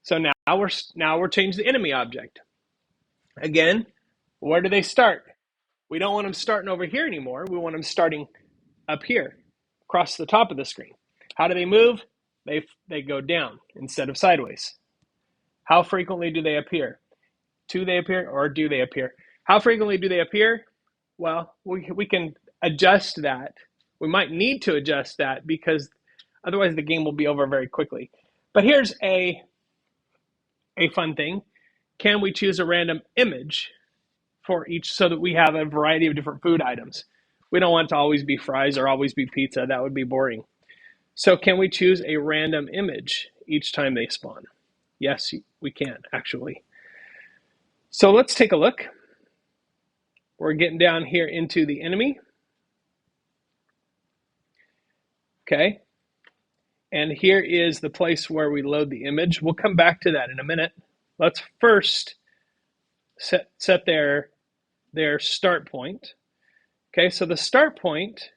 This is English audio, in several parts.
So now we're changing the enemy object. Again, where do they start? We don't want them starting over here anymore. We want them starting up here, across the top of the screen. How do they move? They go down instead of sideways. How frequently do they appear? Do they appear or do they appear? How frequently do they appear? Well, we can adjust that. We might need to adjust that because otherwise the game will be over very quickly. But here's a fun thing. Can we choose a random image for each so that we have a variety of different food items? We don't want it to always be fries or always be pizza. That would be boring. So can we choose a random image each time they spawn? Yes, we can, actually. So let's take a look. We're getting down here into the enemy. Okay. And here is the place where we load the image. We'll come back to that in a minute. Let's first set their start point. Okay, so the start point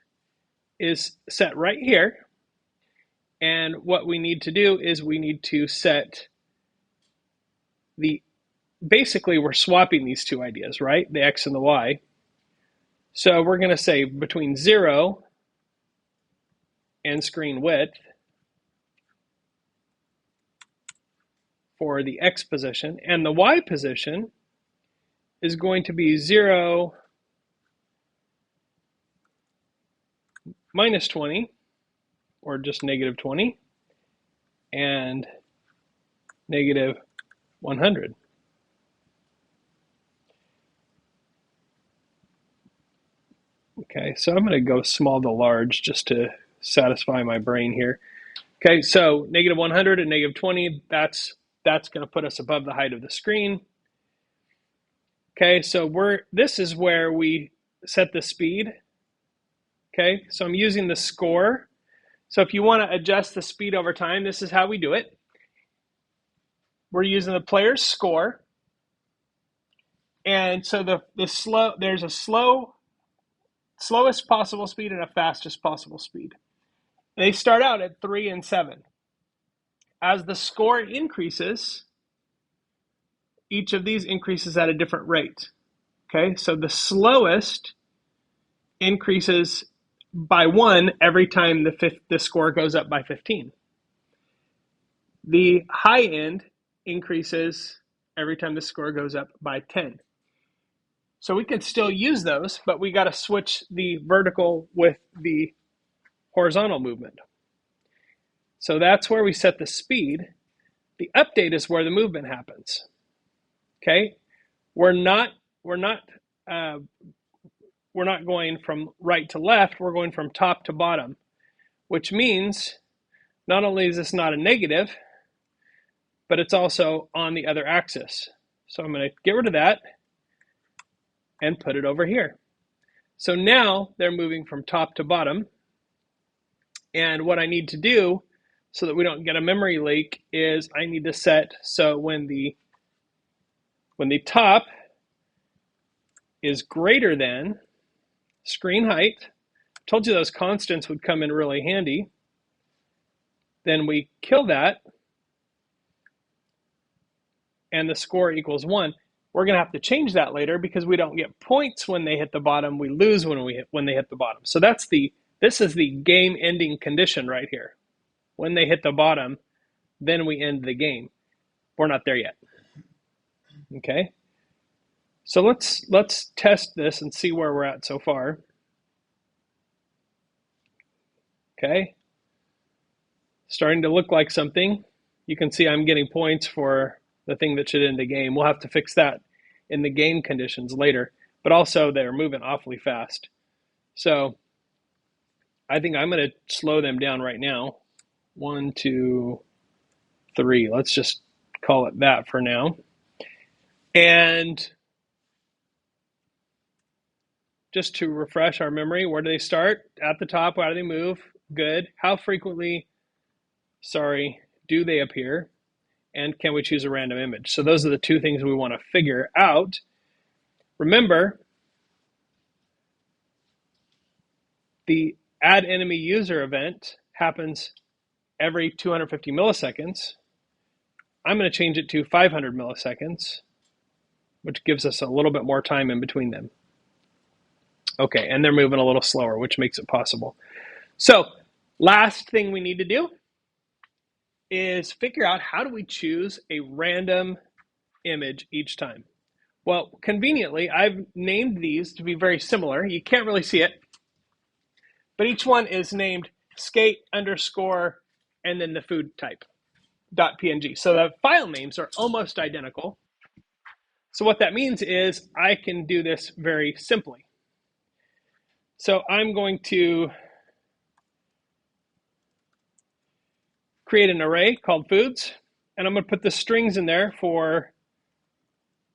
is set right here. And what we need to do is we need to set basically we're swapping these two ideas, right? The X and the Y. So we're going to say between 0 and screen width for the X position, and the Y position is going to be 0 minus 20, or just negative 20, and negative 100. Okay, so I'm going to go small to large just to satisfy my brain here. Okay, so negative 100 and negative 20, that's going to put us above the height of the screen. Okay, so this is where we set the speed. Okay, so I'm using the score. So if you want to adjust the speed over time, this is how we do it. We're using the player's score. And so there's a slowest possible speed and a fastest possible speed. They start out at 3 and 7. As the score increases, each of these increases at a different rate. Okay, so the slowest increases by 1 every time the score goes up by 15. The high end increases every time the score goes up by 10. So we can still use those, but we got to switch the vertical with the horizontal movement. So that's where we set the speed. The update is where the movement happens. Okay, we're not going from right to left. We're going from top to bottom, which means not only is this not a negative, but it's also on the other axis. So I'm going to get rid of that and put it over here. So now they're moving from top to bottom. And what I need to do so that we don't get a memory leak is I need to set so when the top is greater than screen height, I told you those constants would come in really handy. Then we kill that and the score equals 1. We're going to have to change that later because we don't get points when they hit the bottom. We lose when they hit the bottom. So this is the game ending condition right here. When they hit the bottom, then we end the game. We're not there yet. Okay. So let's test this and see where we're at so far. Okay. Starting to look like something. You can see I'm getting points for the thing that should end the game. We'll have to fix that in the game conditions later, but also they're moving awfully fast. So I think I'm going to slow them down right now. 1, 2, 3. Let's just call it that for now. And just to refresh our memory, where do they start? At the top. How do they move? Good. How frequently, do they appear? And can we choose a random image? So those are the two things we want to figure out. Remember, the add enemy user event happens every 250 milliseconds. I'm going to change it to 500 milliseconds, which gives us a little bit more time in between them. Okay, and they're moving a little slower, which makes it possible. So, last thing we need to do is figure out how do we choose a random image each time. Well, conveniently, I've named these to be very similar. You can't really see it, but each one is named skate underscore and then the food type .png. So the file names are almost identical. So what that means is I can do this very simply. So I'm going to create an array called foods, and I'm going to put the strings in there for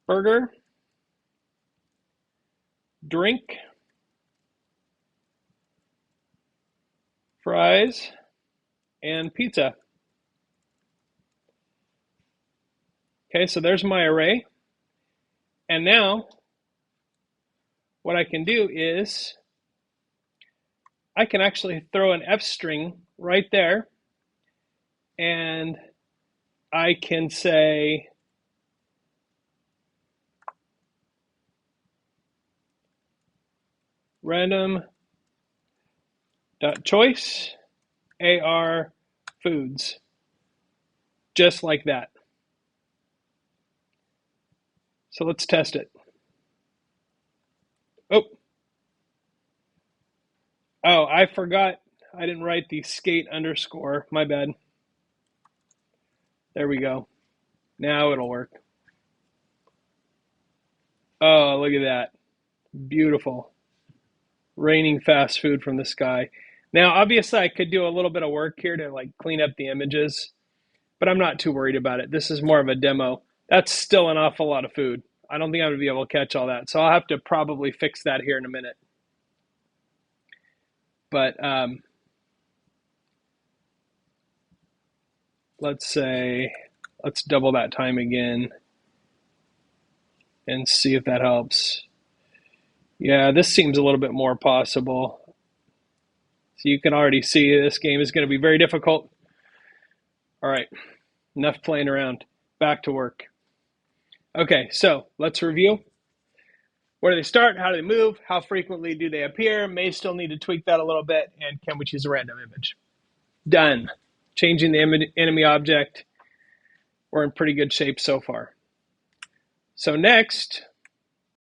burger, drink, fries, and pizza. Okay, so there's my array. And now what I can do is I can actually throw an F string right there, and I can say random.choice AR foods, just like that. So let's test it. Oh, I forgot. I didn't write the skate underscore. My bad. There we go. Now it'll work. Oh, look at that. Beautiful. Raining fast food from the sky. Now, obviously, I could do a little bit of work here to like clean up the images, but I'm not too worried about it. This is more of a demo. That's still an awful lot of food. I don't think I'm going to be able to catch all that. So I'll have to probably fix that here in a minute. But let's double that time again and see if that helps. Yeah, this seems a little bit more possible. So you can already see this game is going to be very difficult. All right, enough playing around. Back to work. Okay, so let's review. Where do they start? How do they move? How frequently do they appear? May still need to tweak that a little bit. And can we choose a random image? Done. Changing the enemy object. We're in pretty good shape so far. So next,